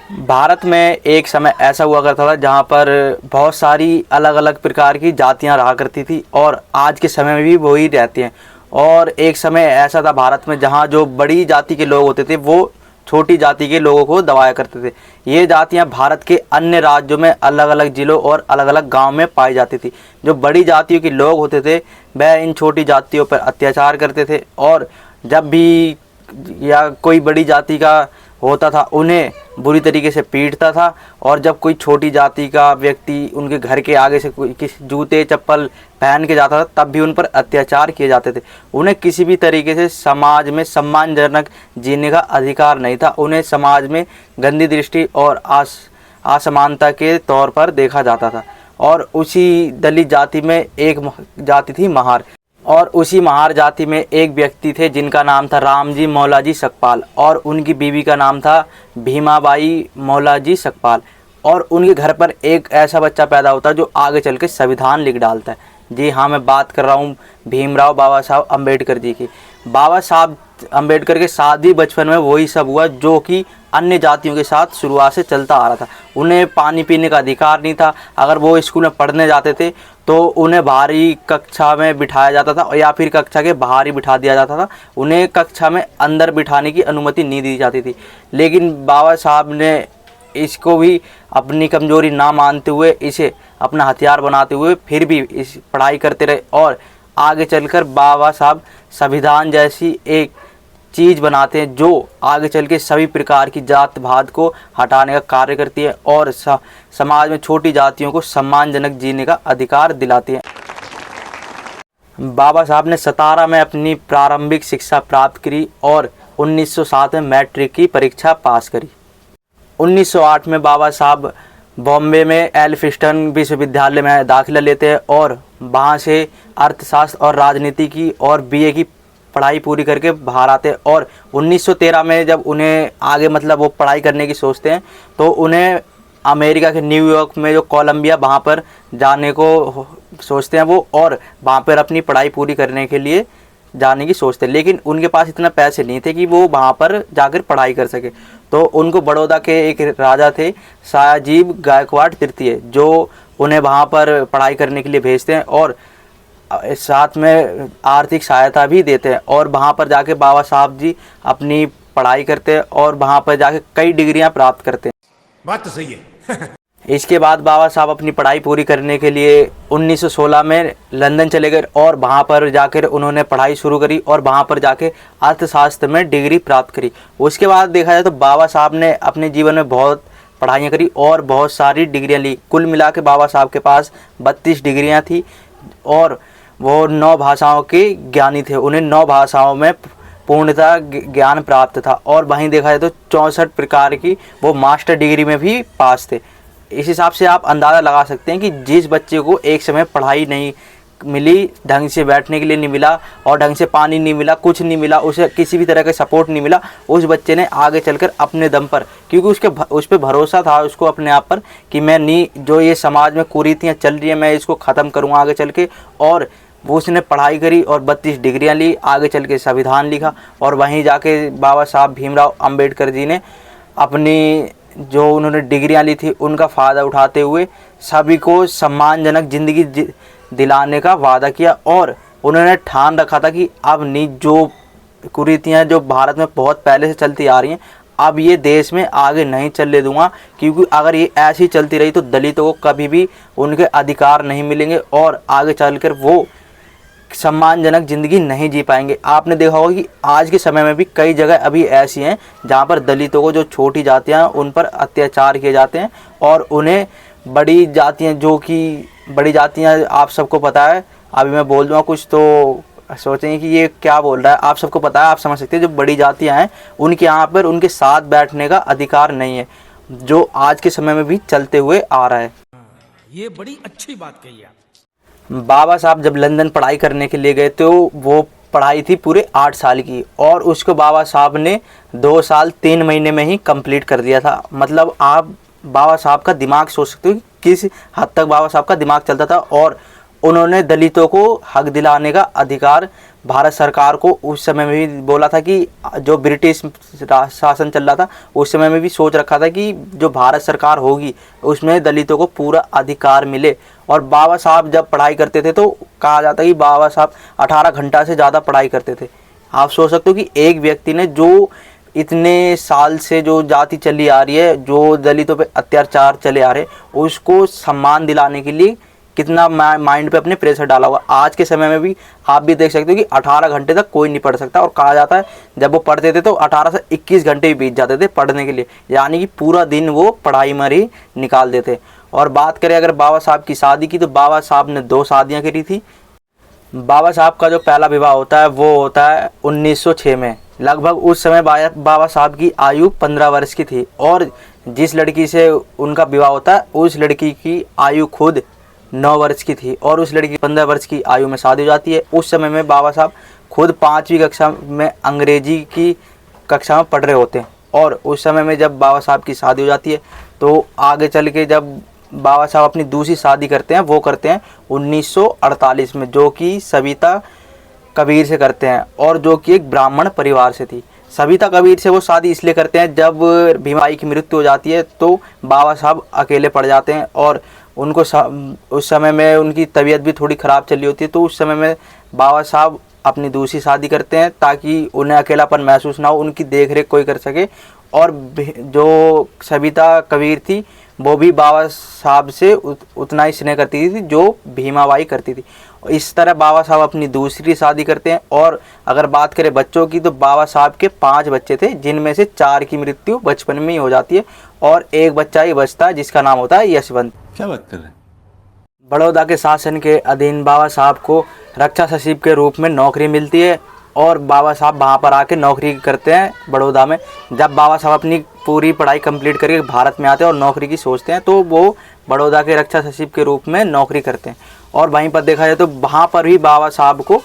भारत में एक समय ऐसा हुआ करता था जहाँ पर बहुत सारी अलग अलग प्रकार की जातियाँ रहा करती थी और आज के समय में भी वही रहती हैं। और एक समय ऐसा था भारत में जहाँ जो बड़ी जाति के लोग होते थे वो छोटी जाति के लोगों को दबाया करते थे। ये जातियाँ भारत के अन्य राज्यों में अलग अलग ज़िलों और अलग अलग गाँव में पाई जाती थी। जो बड़ी जातियों के लोग होते थे वह इन छोटी जातियों पर अत्याचार करते थे और जब भी या कोई बड़ी जाति का होता था उन्हें बुरी तरीके से पीटता था। और जब कोई छोटी जाति का व्यक्ति उनके घर के आगे से कोई किसी जूते चप्पल पहन के जाता था तब भी उन पर अत्याचार किए जाते थे। उन्हें किसी भी तरीके से समाज में सम्मानजनक जीने का अधिकार नहीं था। उन्हें समाज में गंदी दृष्टि और असमानता के तौर पर देखा जाता था। और उसी दलित जाति में एक जाति थी महार। और उसी महार जाति में एक व्यक्ति थे जिनका नाम था रामजी मौलाजी सकपाल और उनकी बीवी का नाम था भीमाबाई मौलाजी सकपाल। और उनके घर पर एक ऐसा बच्चा पैदा होता है जो आगे चल के संविधान लिख डालता है। जी हाँ, मैं बात कर रहा हूँ भीमराव बाबा साहब अम्बेडकर जी की। बाबा साहब अम्बेडकर के साथ भी बचपन में वही सब हुआ जो कि अन्य जातियों के साथ शुरुआत से चलता आ रहा था। उन्हें पानी पीने का अधिकार नहीं था। अगर वो स्कूल में पढ़ने जाते थे तो उन्हें बाहरी कक्षा में बिठाया जाता था या फिर कक्षा के बाहर ही बिठा दिया जाता था। उन्हें कक्षा में अंदर बिठाने की अनुमति नहीं दी जाती थी। लेकिन बाबा साहब ने इसको भी अपनी कमज़ोरी ना मानते हुए इसे अपना हथियार बनाते हुए फिर भी इस पढ़ाई करते रहे और आगे चलकर बाबा साहब संविधान जैसी एक चीज़ बनाते हैं जो आगे चल के सभी प्रकार की जात भात को हटाने का कार्य करती है और समाज में छोटी जातियों को सम्मानजनक जीने का अधिकार दिलाती है। बाबा साहब ने 17 में अपनी प्रारंभिक शिक्षा प्राप्त करी और 1907 में मैट्रिक की परीक्षा पास करी। 1908 में बाबा साहब बॉम्बे में एल्फिंस्टन विश्वविद्यालय में दाखिला लेते हैं और वहाँ से अर्थशास्त्र और राजनीति की और बीए की पढ़ाई पूरी करके बाहर आते हैं। और 1913 में जब उन्हें आगे मतलब वो पढ़ाई करने की सोचते हैं तो उन्हें अमेरिका के न्यूयॉर्क में जो कोलंबिया वहाँ पर जाने को सोचते हैं वो और वहाँ पर अपनी पढ़ाई पूरी करने के लिए जाने की सोचते हैं। लेकिन उनके पास इतना पैसे नहीं थे कि वो वहाँ पर जाकर पढ़ाई कर सके। तो उनको बड़ौदा के एक राजा थे सयाजीव गायकवाड़ तृतीय जो उन्हें वहाँ पर पढ़ाई करने के लिए भेजते हैं और साथ में आर्थिक सहायता भी देते हैं। और वहाँ पर जाके बाबा साहब जी अपनी पढ़ाई करते हैं और वहाँ पर जाके कई डिग्रियाँ प्राप्त करते हैं। बात तो सही है। इसके बाद बाबा साहब अपनी पढ़ाई पूरी करने के लिए 1916 में लंदन चले गए और वहाँ पर जाकर उन्होंने पढ़ाई शुरू करी और वहाँ पर जाके अर्थशास्त्र में डिग्री प्राप्त करी। उसके बाद देखा जाए तो बाबा साहब ने अपने जीवन में बहुत पढ़ाइयाँ करी और बहुत सारी डिग्रियाँ ली। कुल मिला के बाबा साहब के पास 32 डिग्रियाँ थी और वो 9 भाषाओं के ज्ञानी थे। उन्हें 9 भाषाओं में पूर्णतः ज्ञान प्राप्त था और वहीं देखा जाए तो 64 प्रकार की वो मास्टर डिग्री में भी पास थे। इस हिसाब से आप अंदाज़ा लगा सकते हैं कि जिस बच्चे को एक समय पढ़ाई नहीं मिली, ढंग से बैठने के लिए नहीं मिला और ढंग से पानी नहीं मिला, कुछ नहीं मिला, उसे किसी भी तरह का सपोर्ट नहीं मिला, उस बच्चे ने आगे चलकर अपने दम पर, क्योंकि उस पर भरोसा था उसको अपने आप पर कि मैं नहीं, जो ये समाज में कुरीतियाँ चल रही हैं मैं इसको ख़त्म करूँगा आगे चल के। और वो उसने पढ़ाई करी और 32 डिग्रियाँ ली, आगे चल के संविधान लिखा और वहीं जाके बाबा साहब भीमराव अम्बेडकर जी ने अपनी जो उन्होंने डिग्रियां ली थी उनका फ़ायदा उठाते हुए सभी को सम्मानजनक ज़िंदगी दिलाने का वादा किया। और उन्होंने ठान रखा था कि अब नहीं, जो कुरीतियाँ जो भारत में बहुत पहले से चलती आ रही हैं अब ये देश में आगे नहीं चलने दूंगा, क्योंकि अगर ये ऐसी चलती रही तो दलितों को कभी भी उनके अधिकार नहीं मिलेंगे और आगे चलकर वो सम्मानजनक ज़िंदगी नहीं जी पाएंगे। आपने देखा होगा कि आज के समय में भी कई जगह अभी ऐसी हैं जहाँ पर दलितों को, जो छोटी जातियाँ हैं, उन पर अत्याचार किए जाते हैं और उन्हें बड़ी जातियाँ, जो कि बड़ी जातियाँ आप सबको पता है, अभी मैं बोल दूँगा कुछ तो सोचेंगे कि ये क्या बोल रहा है, आप सबको पता है, आप समझ सकते हैं। जो बड़ी जातियाँ हैं उनके यहाँ पर उनके साथ बैठने का अधिकार नहीं है, जो आज के समय में भी चलते हुए आ रहा है। ये बड़ी अच्छी बात कही आप। बाबा साहब जब लंदन पढ़ाई करने के लिए गए तो वो पढ़ाई थी पूरे 8 साल की और उसको बाबा साहब ने 2 साल 3 महीने में ही कंप्लीट कर दिया था। मतलब आप बाबा साहब का दिमाग सोच सकते हो कि किस हद तक बाबा साहब का दिमाग चलता था। और उन्होंने दलितों को हक दिलाने का अधिकार भारत सरकार को उस समय में भी बोला था कि जो ब्रिटिश शासन चल रहा था उस समय में भी सोच रखा था कि जो भारत सरकार होगी उसमें दलितों को पूरा अधिकार मिले। और बाबा साहब जब पढ़ाई करते थे तो कहा जाता है कि बाबा साहब 18 घंटा से ज़्यादा पढ़ाई करते थे। आप सोच सकते हो कि एक व्यक्ति ने जो इतने साल से जो जाति चली आ रही है, जो दलितों पे अत्याचार चले आ रहे, उसको सम्मान दिलाने के लिए कितना माइंड पे अपने प्रेशर डाला हुआ। आज के समय में भी आप भी देख सकते हो कि 18 घंटे तक कोई नहीं पढ़ सकता। और कहा जाता है जब वो पढ़ते थे तो 18 से 21 घंटे भी बीत जाते थे पढ़ने के लिए, यानी कि पूरा दिन वो पढ़ाई में ही निकाल देते। और बात करें अगर बाबा साहब की शादी की, तो बाबा साहब ने 2 शादियाँ करी थी। बाबा साहब का जो पहला विवाह होता है वो होता है 1906 में। लगभग उस समय बाबा साहब की आयु 15 वर्ष की थी। और जिस लड़की से उनका विवाह होता है उस लड़की की आयु खुद 9 वर्ष की थी और उस लड़की की 15 वर्ष की आयु में शादी हो जाती है। उस समय में बाबा साहब खुद 5वीं कक्षा में अंग्रेजी की कक्षा में पढ़ रहे होते हैं। और उस समय में जब बाबा साहब की शादी हो जाती है तो आगे चल के जब बाबा साहब अपनी दूसरी शादी करते हैं वो करते हैं 1948 में, जो कि सविता कबीर से करते हैं और जो कि एक ब्राह्मण परिवार से थी। सविता कबीर से वो शादी इसलिए करते हैं जब भीमाबाई की मृत्यु हो जाती है तो बाबा साहब अकेले पड़ जाते हैं और उनको उस समय में उनकी तबीयत भी थोड़ी ख़राब चली होती है। तो उस समय में बाबा साहब अपनी दूसरी शादी करते हैं ताकि उन्हें अकेलापन महसूस ना हो, उनकी देख रेख कोई कर सके। और जो सविता कबीर थी वो भी बाबा साहब से उतना ही स्नेह करती थी जो भीमाबाई करती थी। इस तरह बाबा साहब अपनी दूसरी शादी करते हैं। और अगर बात करें बच्चों की तो बाबा साहब के 5 बच्चे थे, जिनमें से 4 की मृत्यु बचपन में ही हो जाती है और एक बच्चा ही बचता है जिसका नाम होता है यशवंत। क्या बात कर रहे हैं? बड़ौदा के शासन के अधीन बाबा साहब को रक्षा सचिव के रूप में नौकरी मिलती है और बाबा साहब वहाँ पर आके नौकरी करते हैं बड़ौदा में। जब बाबा साहब अपनी पूरी पढ़ाई कंप्लीट करके भारत में आते हैं और नौकरी की सोचते हैं तो वो बड़ौदा के रक्षा सचिव के रूप में नौकरी करते हैं। और वहीं पर देखा जाए तो वहाँ पर भी बाबा साहब को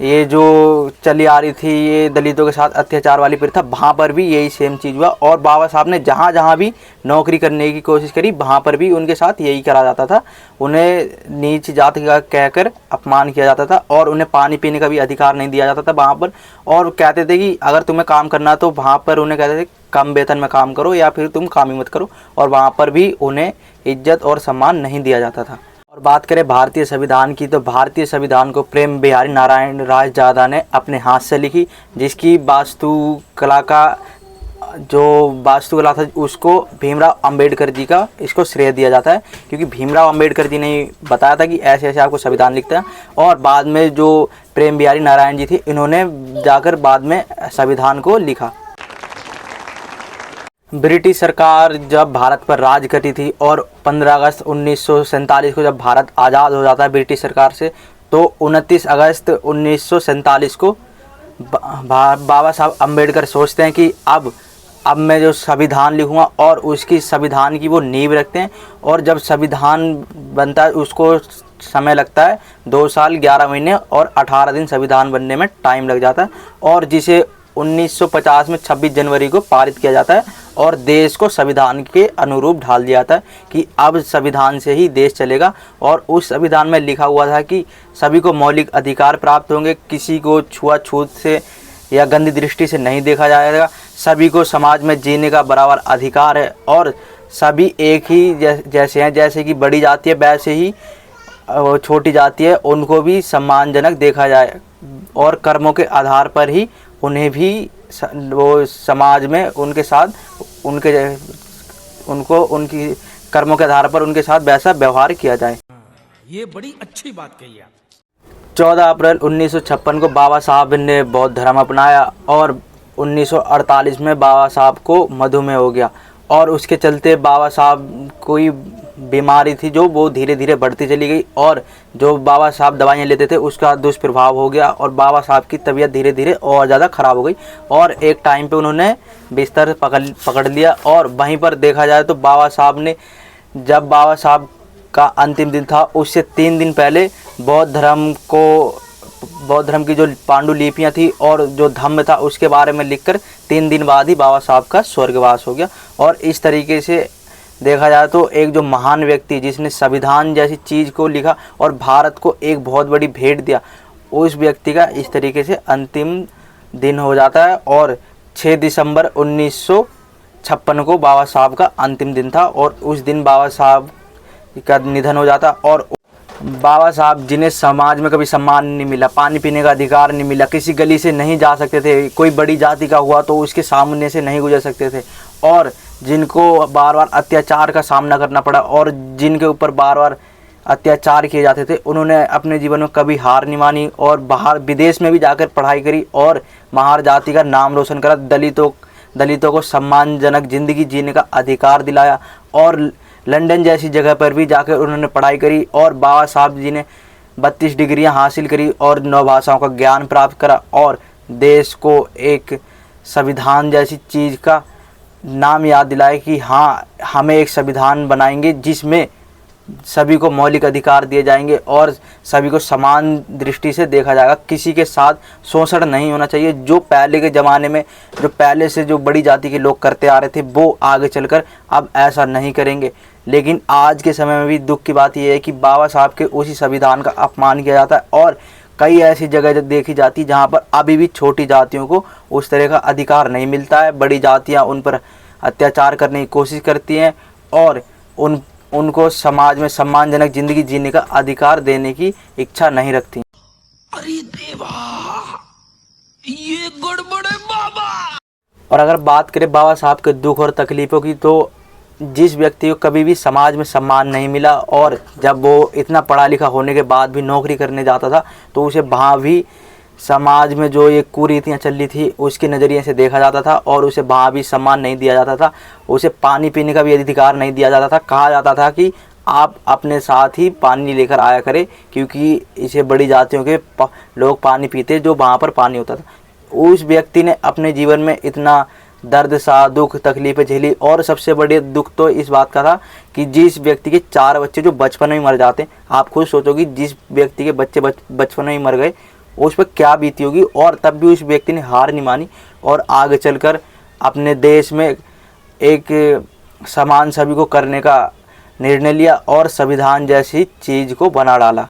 ये जो चली आ रही थी ये दलितों के साथ अत्याचार वाली प्रथा, वहाँ पर भी यही सेम चीज़ हुआ। और बाबा साहब ने जहाँ जहाँ भी नौकरी करने की कोशिश करी वहाँ पर भी उनके साथ यही करा जाता था। उन्हें नीच जाति का कहकर अपमान किया जाता था और उन्हें पानी पीने का भी अधिकार नहीं दिया जाता था वहाँ पर। और कहते थे कि अगर तुम्हें काम करना तो वहाँ पर उन्हें कहते थे कम वेतन में काम करो या फिर तुम काम ही मत करो। और वहाँ पर भी उन्हें इज्जत और सम्मान नहीं दिया जाता था। और बात करें भारतीय संविधान की तो भारतीय संविधान को प्रेम बिहारी नारायण रायजादा ने अपने हाथ से लिखी, जिसकी वास्तुकला था उसको भीमराव अंबेडकर जी का इसको श्रेय दिया जाता है, क्योंकि भीमराव अंबेडकर जी ने बताया था कि ऐसे ऐसे आपको संविधान लिखते हैं। और बाद में जो प्रेम बिहारी नारायण जी थे इन्होंने जाकर बाद में संविधान को लिखा। ब्रिटिश सरकार जब भारत पर राज करती थी और 15 अगस्त 1947 को जब भारत आज़ाद हो जाता है ब्रिटिश सरकार से, तो 29 अगस्त 1947 को बाबा साहब अम्बेडकर सोचते हैं कि अब मैं जो संविधान लिखूँगा और उसकी संविधान की वो नींव रखते हैं। और जब संविधान बनता है उसको समय लगता है 2 साल 11 महीने और 18 दिन संविधान बनने में टाइम लग जाता है। और जिसे 1950 में 26 जनवरी को पारित किया जाता है और देश को संविधान के अनुरूप ढाल दिया जाता है कि अब संविधान से ही देश चलेगा। और उस संविधान में लिखा हुआ था कि सभी को मौलिक अधिकार प्राप्त होंगे, किसी को छुआछूत से या गंदी दृष्टि से नहीं देखा जाएगा, सभी को समाज में जीने का बराबर अधिकार है और सभी एक ही जैसे हैं, जैसे कि बड़ी जाति है वैसे ही छोटी जाति है उनको भी सम्मानजनक देखा जाए और कर्मों के आधार पर ही उन्हें भी वो समाज में उनके साथ उनकी कर्मों के आधार पर उनके साथ वैसा व्यवहार किया जाए। ये बड़ी अच्छी बात कही आप। 14 अप्रैल 1956 को बाबा साहब ने बौद्ध धर्म अपनाया और 1948 में बाबा साहब को मधुमेह हो गया और उसके चलते बाबा साहब कोई बीमारी थी जो वो धीरे धीरे बढ़ती चली गई और जो बाबा साहब दवाइयाँ लेते थे उसका दुष्प्रभाव हो गया और बाबा साहब की तबीयत धीरे धीरे और ज़्यादा ख़राब हो गई और एक टाइम पे उन्होंने बिस्तर पकड़ लिया। और वहीं पर देखा जाए तो बाबा साहब ने जब बाबा साहब का अंतिम दिन था उससे 3 दिन पहले बौद्ध धर्म की जो पांडुलिपियाँ थी और जो धम्म था उसके बारे में लिखकर 3 दिन बाद ही बाबा साहब का स्वर्गवास हो गया। और इस तरीके से देखा जाए तो एक जो महान व्यक्ति जिसने संविधान जैसी चीज़ को लिखा और भारत को एक बहुत बड़ी भेंट दिया, उस व्यक्ति का इस तरीके से अंतिम दिन हो जाता है। और 6 दिसंबर 1956 को बाबा साहब का अंतिम दिन था और उस दिन बाबा साहब का निधन हो जाता। और बाबा साहब जिन्हें समाज में कभी सम्मान नहीं मिला, पानी पीने का अधिकार नहीं मिला, किसी गली से नहीं जा सकते थे, कोई बड़ी जाति का हुआ तो उसके सामने से नहीं गुजर सकते थे, और जिनको बार बार अत्याचार का सामना करना पड़ा और जिनके ऊपर बार बार अत्याचार किए जाते थे, उन्होंने अपने जीवन में कभी हार नहीं मानी और बाहर विदेश में भी जाकर पढ़ाई करी और महार जाति का नाम रोशन करा। दलितों को सम्मानजनक ज़िंदगी जीने का अधिकार दिलाया और लंदन जैसी जगह पर भी जाकर उन्होंने पढ़ाई करी और बाबा साहब जी ने 32 डिग्रियां हासिल करी और 9 भाषाओं का ज्ञान प्राप्त करा और देश को एक संविधान जैसी चीज़ का नाम याद दिलाया कि हाँ, हमें एक संविधान बनाएंगे जिसमें सभी को मौलिक अधिकार दिए जाएंगे और सभी को समान दृष्टि से देखा जाएगा, किसी के साथ शोषण नहीं होना चाहिए। जो पहले के ज़माने में जो पहले से जो बड़ी जाति के लोग करते आ रहे थे वो आगे चलकर अब ऐसा नहीं करेंगे। लेकिन आज के समय में भी दुख की बात यह है कि बाबा साहब के उसी संविधान का अपमान किया जाता है और कई ऐसी जगह देखी जाती जहाँ पर अभी भी छोटी जातियों को उस तरह का अधिकार नहीं मिलता है। बड़ी जातियाँ उन पर अत्याचार करने की कोशिश करती हैं और उनको समाज में सम्मानजनक ज़िंदगी जीने का अधिकार देने की इच्छा नहीं रखती। अरे देवा, ये गड़बड़ है बाबा। और अगर बात करें बाबा साहब के दुख और तकलीफ़ों की, तो जिस व्यक्ति को कभी भी समाज में सम्मान नहीं मिला और जब वो इतना पढ़ा लिखा होने के बाद भी नौकरी करने जाता था तो उसे वहाँ भी समाज में जो ये कुरीतियाँ चल रही थी उसके नज़रिए से देखा जाता था और उसे वहाँ भी सम्मान नहीं दिया जाता था। उसे पानी पीने का भी अधिकार नहीं दिया जाता था। कहा जाता था कि आप अपने साथ ही पानी लेकर आया करें क्योंकि इसे बड़ी जातियों के लोग पानी पीते जो वहाँ पर पानी होता था। उस व्यक्ति ने अपने जीवन में इतना दर्द सा दुख तकलीफ़ें झेली और सबसे बड़े दुख तो इस बात का था कि जिस व्यक्ति के 4 बच्चे जो बचपन में मर जाते हैं, आप खुद सोचोगे जिस व्यक्ति के बच्चे बचपन में मर गए उस पर क्या बीती होगी। और तब भी उस व्यक्ति ने हार नहीं मानी और आगे चलकर अपने देश में एक समान सभी को करने का निर्णय लिया और संविधान जैसी चीज़ को बना डाला।